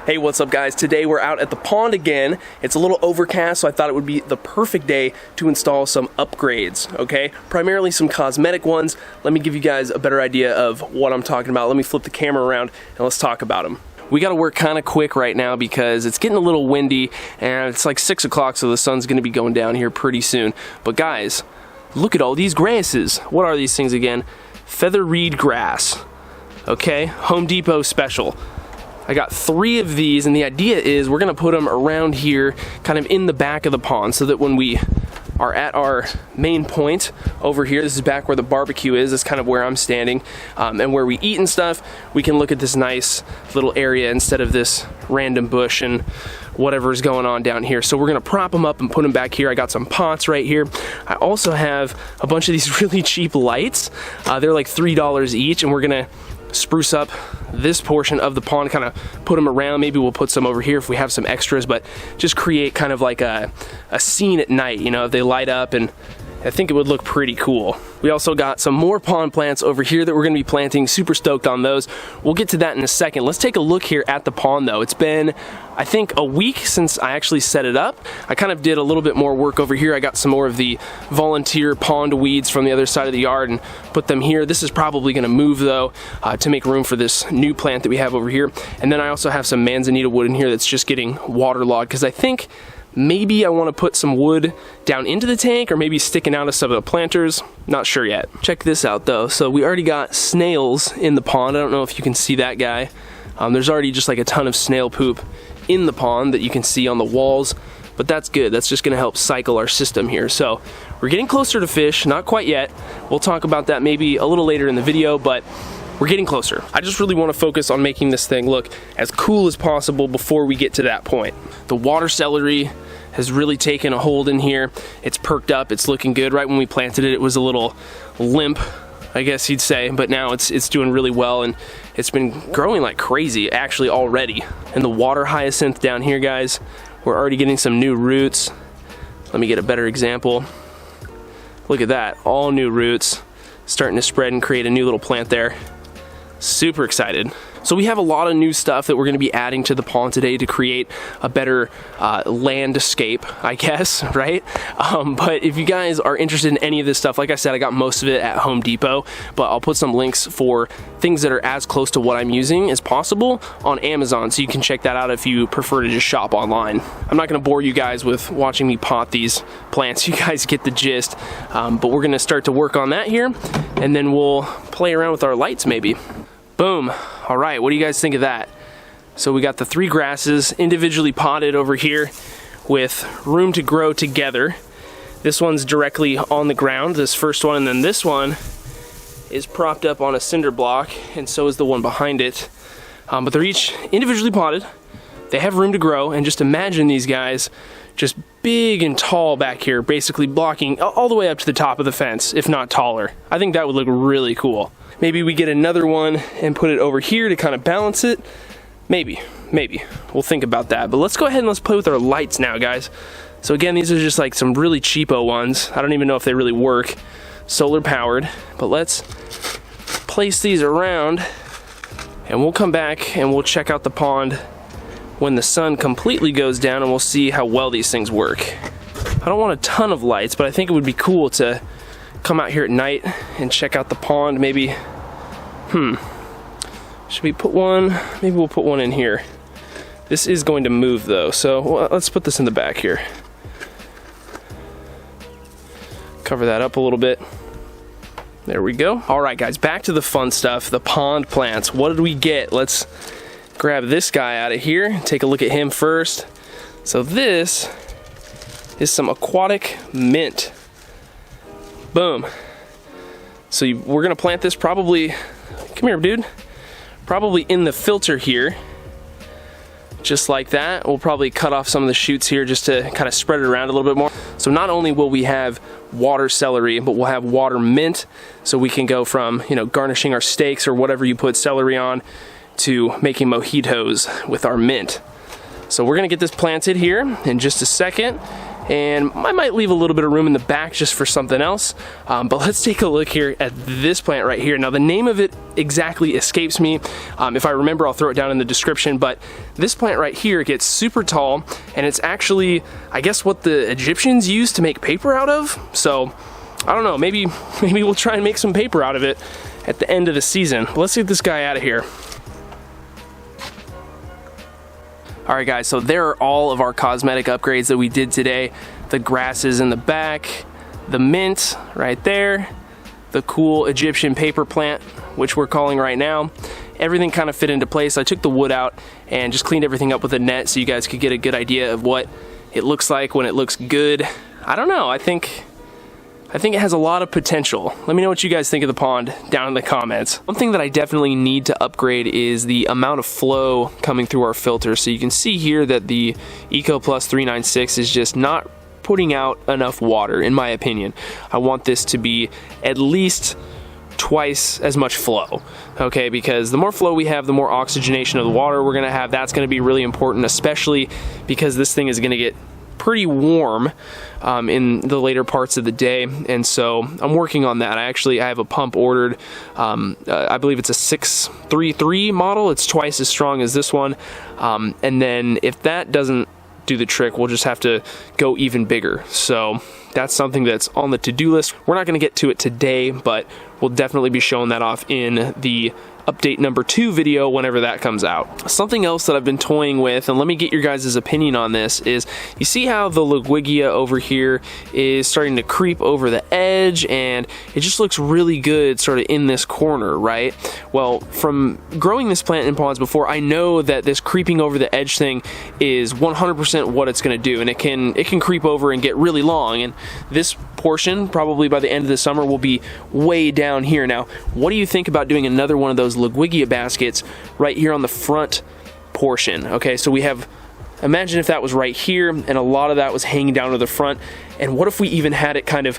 Hey, what's up guys? Today we're out at the pond again. It's a little overcast, so I thought it would be the perfect day to install some upgrades, okay? Primarily some cosmetic ones. Let me give you guys a better idea of what I'm talking about. Let me flip the camera around and let's talk about them. We gotta work kind of quick right now because it's getting a little windy and it's like 6 o'clock, so the sun's gonna be going down here pretty soon. But guys, look at all these grasses. What are these things again? Feather reed grass, okay? Home Depot special. I got 3 of these, and the idea is we're gonna put them around here, kind of in the back of the pond, so that when we are at our main point over here, this is back where the barbecue is, that's kind of where I'm standing, and where we eat and stuff, we can look at this nice little area instead of this random bush and whatever's going on down here. So we're gonna prop them up and put them back here. I got some pots right here. I also have a bunch of these really cheap lights. They're like $3 each, and we're gonna spruce up this portion of the pond, kind of put them around. Maybe we'll put some over here if we have some extras, but just create kind of like a scene at night, you know, if they light up, and I think it would look pretty cool. We also got some more pond plants over here that we're gonna be planting. Super stoked on those. We'll get to that in a second. Let's take a look here at the pond though. It's been, I think, a week since I actually set it up. I kind of did a little bit more work over here. I got some more of the volunteer pond weeds from the other side of the yard and put them here. This is probably gonna move though, to make room for this new plant that we have over here. And then I also have some manzanita wood in here that's just getting waterlogged, because I think maybe I want to put some wood down into the tank, or maybe sticking out of some of the planters. Not sure yet. Check this out though. So we already got snails in the pond. I don't know if you can see that guy. There's already just like a ton of snail poop in the pond that you can see on the walls, but that's good. That's just gonna help cycle our system here. So we're getting closer to fish, not quite yet. We'll talk about that maybe a little later in the video, but we're getting closer. I just really want to focus on making this thing look as cool as possible before we get to that point. The water celery has really taken a hold in here. It's perked up, it's looking good. Right when we planted it, it was a little limp, I guess you'd say, but now it's doing really well, and it's been growing like crazy actually already. And the water hyacinth down here, guys, we're already getting some new roots. Let me get a better example. Look at that, all new roots starting to spread and create a new little plant there. Super excited. So we have a lot of new stuff that we're going to be adding to the pond today to create a better landscape, I guess, right? But if you guys are interested in any of this stuff, like I said, I got most of it at Home Depot, but I'll put some links for things that are as close to what I'm using as possible on Amazon, so you can check that out if you prefer to just shop online. I'm not going to bore you guys with watching me pot these plants. You guys get the gist, but we're going to start to work on that here, and then we'll play around with our lights maybe. Boom. All right, what do you guys think of that? So we got the 3 grasses individually potted over here with room to grow together. This one's directly on the ground, this first one, and then this one is propped up on a cinder block, and so is the one behind it. But they're each individually potted. They have room to grow, and just imagine these guys just big and tall back here, basically blocking all the way up to the top of the fence, if not taller. I think that would look really cool. Maybe we get another one and put it over here to kind of balance it. Maybe. We'll think about that. But let's go ahead and let's play with our lights now, guys. So again, these are just like some really cheapo ones. I don't even know if they really work. Solar powered. But let's place these around, and we'll come back and we'll check out the pond when the sun completely goes down, and we'll see how well these things work. I don't want a ton of lights, but I think it would be cool to come out here at night and check out the pond. Maybe, should we put one? Maybe we'll put one in here. This is going to move though, so let's put this in the back here. Cover that up a little bit. There we go. All right, guys, back to the fun stuff, the pond plants. What did we get? Let's grab this guy out of here, take a look at him first. So this is some Aquatic Mint. Boom. So we're gonna plant this probably, come here dude, probably in the filter here, just like that. We'll probably cut off some of the shoots here just to kind of spread it around a little bit more. So not only will we have water celery, but we'll have water mint, so we can go from, you know, garnishing our steaks or whatever you put celery on to making mojitos with our mint. So we're gonna get this planted here in just a second, and I might leave a little bit of room in the back just for something else. But let's take a look here at this plant right here. Now the name of it exactly escapes me. If I remember, I'll throw it down in the description, but this plant right here gets super tall, and it's actually, I guess, what the Egyptians used to make paper out of. So I don't know, maybe we'll try and make some paper out of it at the end of the season. But let's get this guy out of here. Alright guys, so there are all of our cosmetic upgrades that we did today. The grasses in the back, the mint right there, the cool Egyptian paper plant, which we're calling right now. Everything kind of fit into place. I took the wood out and just cleaned everything up with a net so you guys could get a good idea of what it looks like when it looks good. I don't know, I think it has a lot of potential. Let me know what you guys think of the pond down in the comments. One thing that I definitely need to upgrade is the amount of flow coming through our filter. So you can see here that the AQUAPROS 396 is just not putting out enough water, in my opinion. I want this to be at least twice as much flow, okay? Because the more flow we have, the more oxygenation of the water we're gonna have. That's gonna be really important, especially because this thing is gonna get pretty warm in the later parts of the day, and so I'm working on that. I have a pump ordered. I believe it's a 633 model. It's twice as strong as this one, and then if that doesn't do the trick, we'll just have to go even bigger. So that's something that's on the to-do list. We're not going to get to it today, but we'll definitely be showing that off in the update number 2 video whenever that comes out. Something else that I've been toying with, and let me get your guys' opinion on this, is you see how the Liguigia over here is starting to creep over the edge, and it just looks really good sort of in this corner, right? Well, from growing this plant in ponds before, I know that this creeping over the edge thing is 100% what it's going to do, and it can creep over and get really long, and this portion probably by the end of the summer will be way down here. Now, what do you think about doing another one of those Liguigia baskets right here on the front portion? Okay, so we have, imagine if that was right here and a lot of that was hanging down to the front, and what if we even had it kind of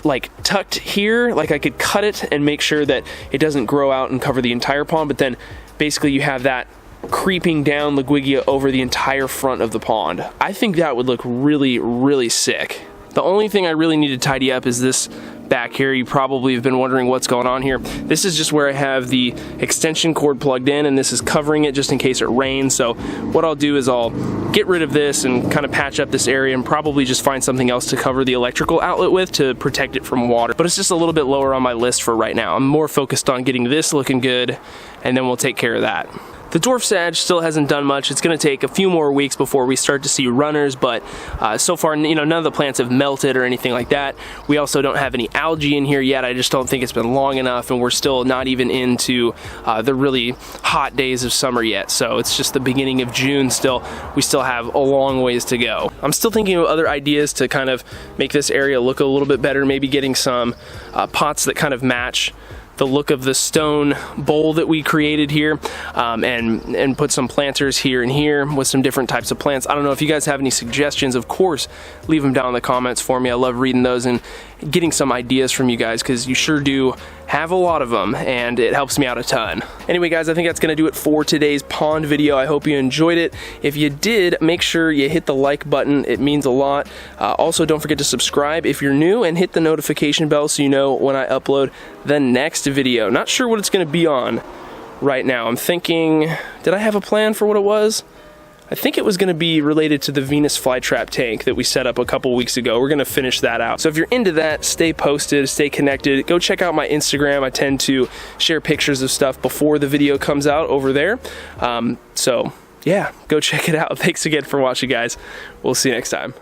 like tucked here, like I could cut it and make sure that it doesn't grow out and cover the entire pond, but then basically you have that creeping down Liguigia over the entire front of the pond. I think that would look really, really sick. The only thing I really need to tidy up is this back here. You probably have been wondering what's going on here. This is just where I have the extension cord plugged in, and this is covering it just in case it rains. So what I'll do is I'll get rid of this and kind of patch up this area and probably just find something else to cover the electrical outlet with to protect it from water. But it's just a little bit lower on my list for right now. I'm more focused on getting this looking good, and then we'll take care of that. The dwarf sage still hasn't done much. It's going to take a few more weeks before we start to see runners, but so far, you know, none of the plants have melted or anything like that. We also don't have any algae in here yet. I just don't think it's been long enough, and we're still not even into the really hot days of summer yet. So it's just the beginning of June still. We still have a long ways to go. I'm still thinking of other ideas to kind of make this area look a little bit better, maybe getting some pots that kind of match the look of the stone bowl that we created here, and put some planters here and here with some different types of plants. I don't know if you guys have any suggestions. Of course, leave them down in the comments for me. I love reading those and getting some ideas from you guys, because you sure do have a lot of them, and it helps me out a ton. Anyway guys, I think that's gonna do it for today's pond video. I hope you enjoyed it. If you did, make sure you hit the like button. It means a lot. Also, don't forget to subscribe if you're new, and hit the notification bell so you know when I upload the next video. Not sure what it's gonna be on right now. I'm thinking, did I have a plan for what it was? I think it was going to be related to the Venus flytrap tank that we set up a couple weeks ago. We're going to finish that out. So if you're into that, stay posted, stay connected. Go check out my Instagram. I tend to share pictures of stuff before the video comes out over there. So yeah, go check it out. Thanks again for watching, guys. We'll see you next time.